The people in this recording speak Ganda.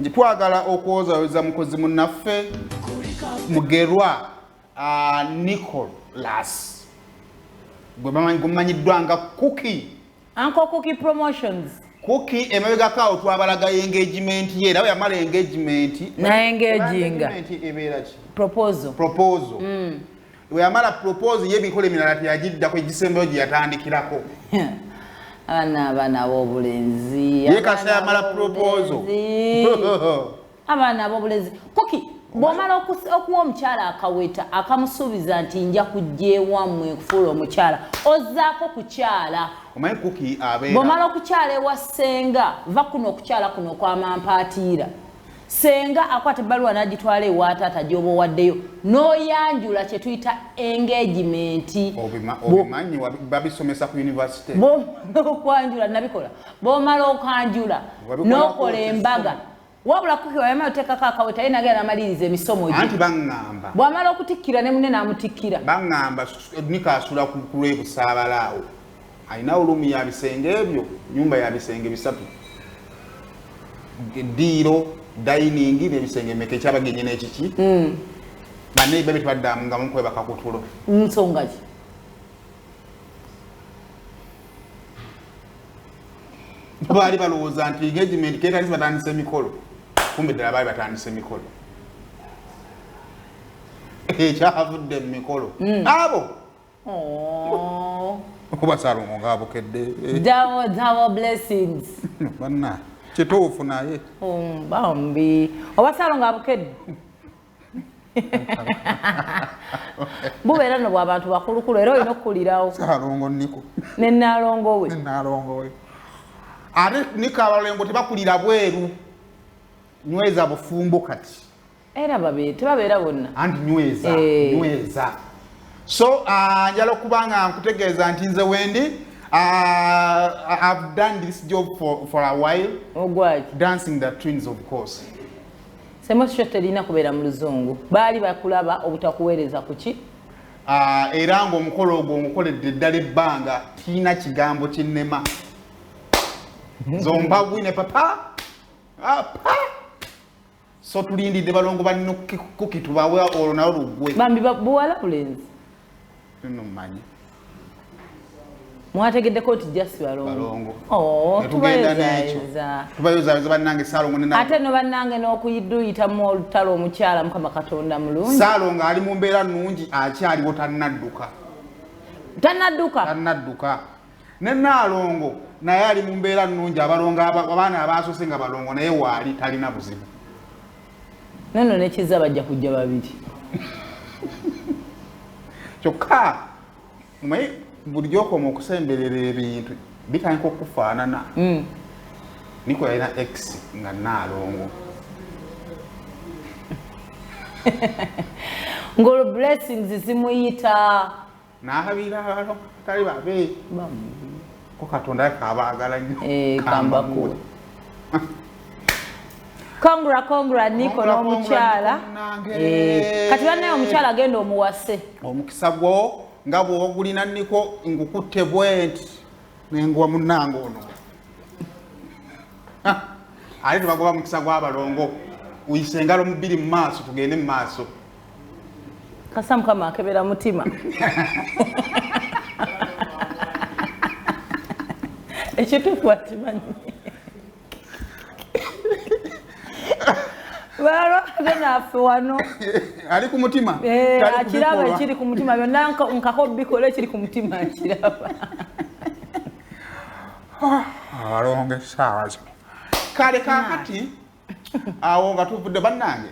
Twagala okwozayoza mukozi munnaffe Mugerwa Nicholas gwe bamanyiddwa nga Kookie. Uncle Kookie Promotions. Kookie emabegako twabalaga engagement ye era yamala engagement na engaginga ebeera ki proposal we yamala proposal y'emikolo emirala teyagiddako egisembeyo gye yatandikirako abaana ab'obulenzi ye kasa yamala proposal abaana ab'obulenzi Kookie bw'omala okuwa omukyala akaweta akamusuubiza nti nja kujja ewammwe kufuula omukyala ozzaako kukyala omanyi Kookie abeera bw'omala okukyala ewa ssenga va kuno okukyala kuno okwamampaatiira senga akwata ebbaluwa n'agitwala ewa taata gy'oba owaddeyo n'oyanjula kye tuyita engagement obimanyi babisomesa ku university okwanjula nabikola bw'omala okanjula n'okola embaga wabula Kookie wayamala oteekako akaweta ye nagenda namaliriza emisomo gye anti baŋŋamba bw'amala okutikkira ne munne n'amutikkira baŋŋamba nikaasula ku lw'ebusaabalaawo alina olumu ya bisenge ebyo nyumba ya bisenge 3 diiro dining n'ebisenge emeka ekyabagenye n'ekiki banne babe tebaddamu nga mukwebaka kutulo nsonga ki baali balowooza nti engagement keetandise batandise emikolo kumbe ddala baali batandise emikolo ekyavudde mu mikolo abo okuba Ssalongo ng'abukedde double blessings banna kituufu naye bambi oba Ssalongo abukedde bubeera no bw'abantu bakulukulu era olina okukulirawo Ssalongo niko ne Nnaalongo we ate nika abalengo tebakulira bweru nyweza bufumbo kati era tebabeera bonna anti nyweza so njala okuba nga nkutegeeza nti nze wendi I've done this job for a while dancing the twins of course Saymore terina kubeera mu luzungu baali bakulaba obutakuweereza kuki era ng'omukolo ogwo omukoledde eddala ebbanga tiina kigambo kinnema zomba bwine papa so tulindidde balongo balina Kookie tubawe olwo nayo lugwe bambi buwala bulenzi nnomanyi mwategeddeko nti jasi balongo tubayozayoza bannange Ssalongo ate no bannange n'okuyiduyitamu olutalo omukyala Mukama Katonda mulungi Ssalongo ali mu mbeera nnungi akyaliwo tannadduka ne Nnaalongo naye ali mu mbeera nnungi abalongo abaana abaasose nga balongo naye waali talina buzibu nono nekiza bajja kujja babiri kyokka omanyi buli okoma okusemberera ebintu bitandika okufaanana niko yalina x nga Nnaalongo ng'olwo blessings zimuyita n'abira tali babe ko Katonda kabaagala nnyo kambakuwe Congra Niko n'omukyala kati bannaye omukyala agenda omuwase omukisa gwo nga bw'ogulina Niko ngukutte bwenti nenguwa munnange ono ate tebagoba mukisa gw'abalongo uyise engalo mu 2 mu maaso tugende mu maaso kasa Mukama akebera mutima ekituufu atimanyi balo agenaffe wano ali ku mutima akiraba ekiri ku mutima byonna nkako bikola ekiri ku mutima akiraba alonge essaawa zino kale kakati awo nga tuvudde bannange